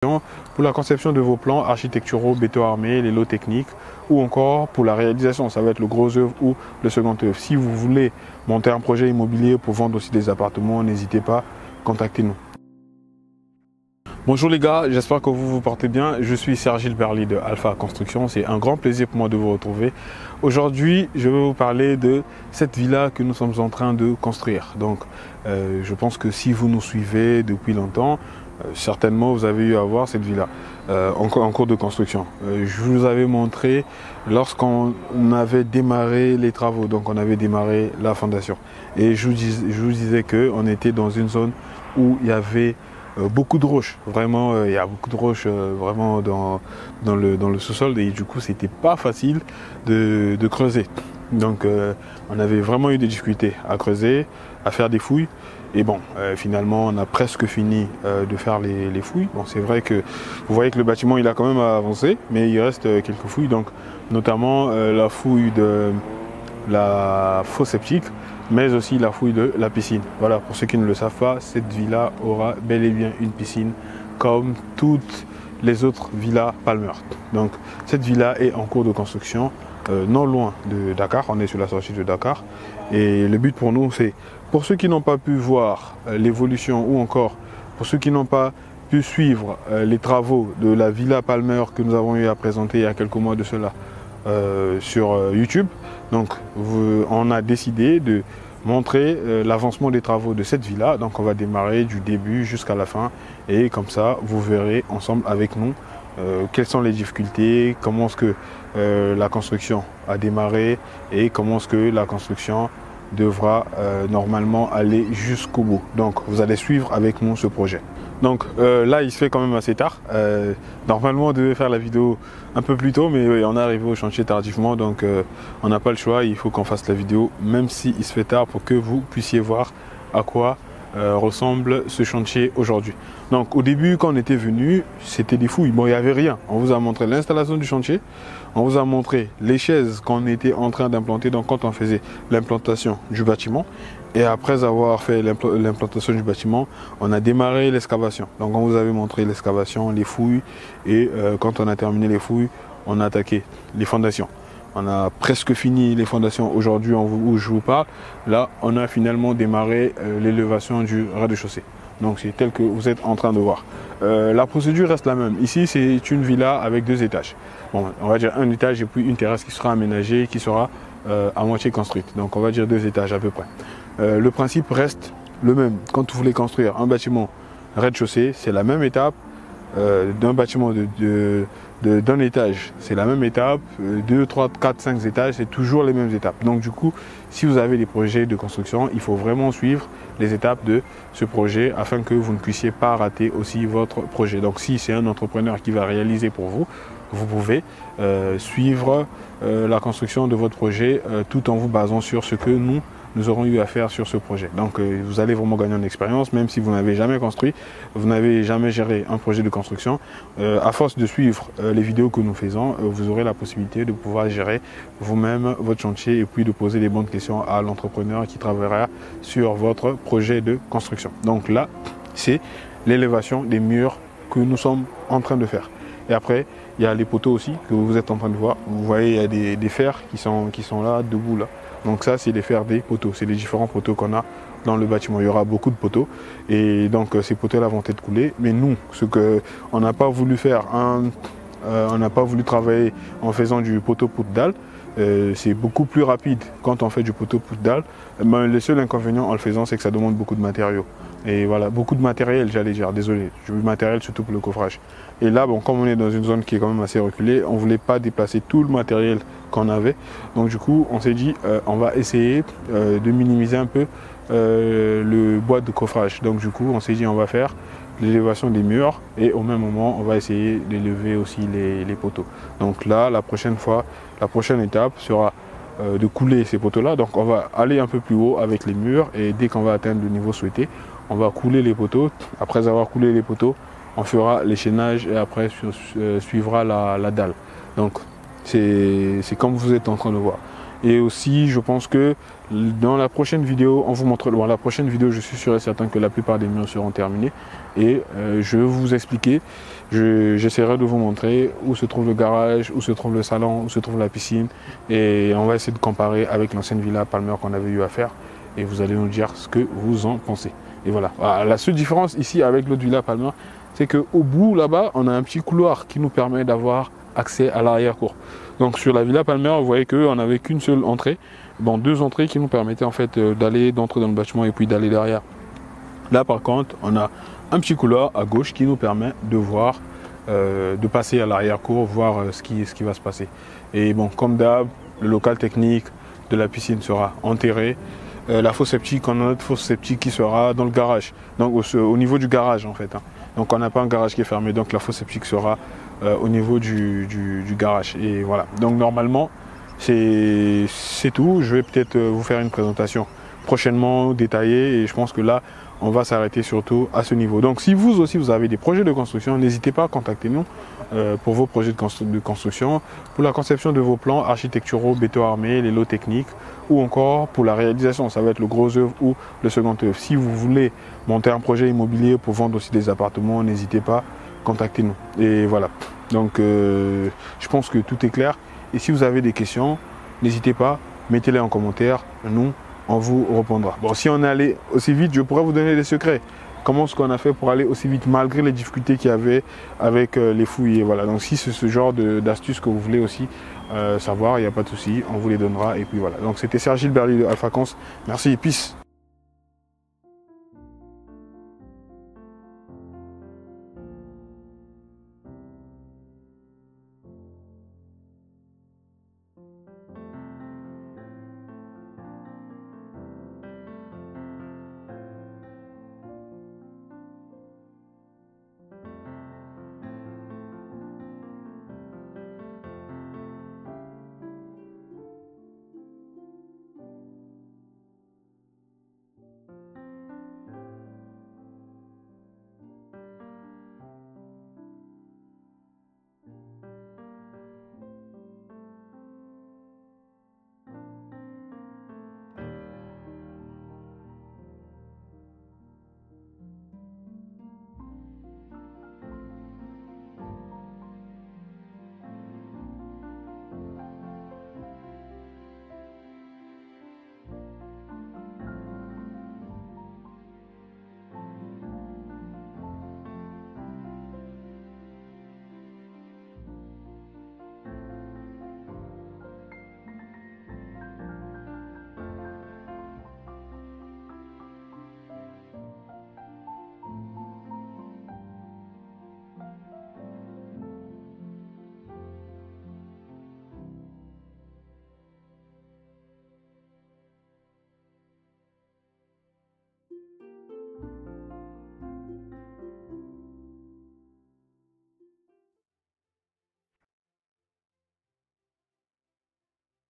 pour la conception de vos plans architecturaux, béton armé, les lots techniques ou encore pour la réalisation, ça va être le gros œuvre ou le second œuvre. Si vous voulez monter un projet immobilier pour vendre aussi des appartements, n'hésitez pas, contactez-nous. Bonjour les gars, j'espère que vous vous portez bien. Je suis Sergile Berly de Alpha Construction. C'est un grand plaisir pour moi de vous retrouver. Aujourd'hui, je vais vous parler de cette villa que nous sommes en train de construire. Donc, je pense que si vous nous suivez depuis longtemps, certainement vous avez eu à voir cette villa en cours de construction. Je vous avais montré lorsqu'on avait démarré les travaux, donc on avait démarré la fondation. Et je vous disais qu'on était dans une zone où il y avait beaucoup de roches, vraiment, il y a beaucoup de roches vraiment dans le sous-sol et du coup c'était pas facile de creuser. Donc on avait vraiment eu des difficultés à creuser, à faire des fouilles. Et bon, finalement, on a presque fini de faire les fouilles. Bon, c'est vrai que vous voyez que le bâtiment, il a quand même avancé, mais il reste quelques fouilles. Donc, notamment la fouille de la fosse septique, mais aussi la fouille de la piscine. Voilà, pour ceux qui ne le savent pas, cette villa aura bel et bien une piscine, comme toutes les autres villas Palmer. Donc, cette villa est en cours de construction, non loin de Dakar. On est sur la sortie de Dakar. Et le but pour nous, c'est, pour ceux qui n'ont pas pu voir l'évolution ou encore pour ceux qui n'ont pas pu suivre les travaux de la Villa Palmer que nous avons eu à présenter il y a quelques mois de cela sur YouTube. Donc on a décidé de montrer l'avancement des travaux de cette villa. Donc on va démarrer du début jusqu'à la fin et comme ça vous verrez ensemble avec nous quelles sont les difficultés, comment est-ce que la construction a démarré et comment est-ce que la construction devra normalement aller jusqu'au bout. Donc vous allez suivre avec nous ce projet. Donc là il se fait quand même assez tard. Normalement on devait faire la vidéo un peu plus tôt, mais on est arrivé au chantier tardivement, donc on n'a pas le choix, il faut qu'on fasse la vidéo même si il se fait tard pour que vous puissiez voir à quoi ressemble ce chantier aujourd'hui. Donc au début quand on était venu, c'était des fouilles, bon il n'y avait rien. On vous a montré l'installation du chantier, on vous a montré les chaises qu'on était en train d'implanter, donc quand on faisait l'implantation du bâtiment. Et après avoir fait l'implantation du bâtiment, on a démarré l'excavation. Donc on vous avait montré l'excavation, les fouilles et quand on a terminé les fouilles, on a attaqué les fondations. On a presque fini les fondations aujourd'hui où je vous parle. Là, on a finalement démarré l'élévation du rez-de-chaussée. Donc c'est tel que vous êtes en train de voir. La procédure reste la même. Ici, c'est une villa avec 2 étages. Bon, on va dire un étage et puis une terrasse qui sera aménagée, qui sera à moitié construite. Donc on va dire 2 étages à peu près. Le principe reste le même. Quand vous voulez construire un bâtiment rez-de-chaussée, c'est la même étape. D'un bâtiment d'un étage, c'est la même étape, 2, 3, 4, 5 étages, c'est toujours les mêmes étapes. Donc du coup, si vous avez des projets de construction, il faut vraiment suivre les étapes de ce projet afin que vous ne puissiez pas rater aussi votre projet. Donc si c'est un entrepreneur qui va réaliser pour vous, vous pouvez suivre la construction de votre projet tout en vous basant sur ce que nous aurons eu à faire sur ce projet. Donc vous allez vraiment gagner en expérience, même si vous n'avez jamais construit, vous n'avez jamais géré un projet de construction. À force de suivre les vidéos que nous faisons, vous aurez la possibilité de pouvoir gérer vous-même votre chantier et puis de poser les bonnes questions à l'entrepreneur qui travaillera sur votre projet de construction. Donc là, c'est l'élévation des murs que nous sommes en train de faire. Et après, il y a les poteaux aussi que vous êtes en train de voir. Vous voyez, il y a des fers qui sont là, debout là. Donc ça, c'est les fers des poteaux. C'est les différents poteaux qu'on a dans le bâtiment. Il y aura beaucoup de poteaux. Et donc, ces poteaux-là vont être coulés. Mais nous, ce qu'on n'a pas voulu faire, on n'a pas voulu travailler en faisant du poteau poutre dalle. C'est beaucoup plus rapide quand on fait du poteau poutre dalle. Mais le seul inconvénient en le faisant, c'est que ça demande beaucoup de matériaux. Et voilà, beaucoup de matériel, j'allais dire, désolé, du matériel surtout pour le coffrage. Et là, bon, comme on est dans une zone qui est quand même assez reculée, on ne voulait pas déplacer tout le matériel qu'on avait. Donc du coup, on s'est dit, on va essayer de minimiser un peu le bois de coffrage. Donc du coup, on s'est dit, on va faire l'élévation des murs et au même moment, on va essayer d'élever aussi les poteaux. Donc là, la prochaine étape sera de couler ces poteaux-là. Donc on va aller un peu plus haut avec les murs et dès qu'on va atteindre le niveau souhaité, on va couler les poteaux. Après avoir coulé les poteaux, on fera l'échaînage et après suivra la dalle. Donc c'est comme vous êtes en train de voir. Et aussi, je pense que dans la prochaine vidéo, on vous montre, la prochaine vidéo, je suis sûr et certain que la plupart des murs seront terminés. Et je vais vous expliquer, j'essaierai de vous montrer où se trouve le garage, où se trouve le salon, où se trouve la piscine. Et on va essayer de comparer avec l'ancienne villa Palmer qu'on avait eu à faire. Et vous allez nous dire ce que vous en pensez. Et voilà. La seule différence ici avec l'autre villa Palmer, c'est qu'au bout là-bas, on a un petit couloir qui nous permet d'avoir accès à l'arrière-cour. Donc sur la villa Palmer, vous voyez qu'on n'avait qu'une seule entrée, bon, deux entrées qui nous permettaient en fait d'entrer dans le bâtiment et puis d'aller derrière. Là par contre, on a un petit couloir à gauche qui nous permet de voir, de passer à l'arrière-cour, voir ce qui va se passer. Et bon, comme d'hab, le local technique de la piscine sera enterré. La fosse septique, on a notre fosse septique qui sera dans le garage, donc au niveau du garage en fait. Hein. Donc on n'a pas un garage qui est fermé, donc la fosse septique sera au niveau du garage. Et voilà, donc normalement c'est tout. Je vais peut-être vous faire une présentation prochainement détaillée et je pense que là on va s'arrêter surtout à ce niveau. Donc si vous aussi vous avez des projets de construction, n'hésitez pas à contacter nous pour vos projets de construction, pour la conception de vos plans architecturaux, béton armé, les lots techniques, ou encore pour la réalisation, ça va être le gros œuvre ou le second œuvre. Si vous voulez monter un projet immobilier pour vendre aussi des appartements, n'hésitez pas, contactez-nous. Et voilà, donc je pense que tout est clair. Et si vous avez des questions, n'hésitez pas, mettez-les en commentaire, nous on vous répondra. Bon, si on est allé aussi vite, je pourrais vous donner des secrets. Comment est-ce qu'on a fait pour aller aussi vite malgré les difficultés qu'il y avait avec les fouilles. Et voilà, donc si c'est ce genre d'astuces que vous voulez aussi savoir, il n'y a pas de souci, on vous les donnera. Et puis voilà, donc c'était Serge Gilberly de Alpha Cons. Merci, peace.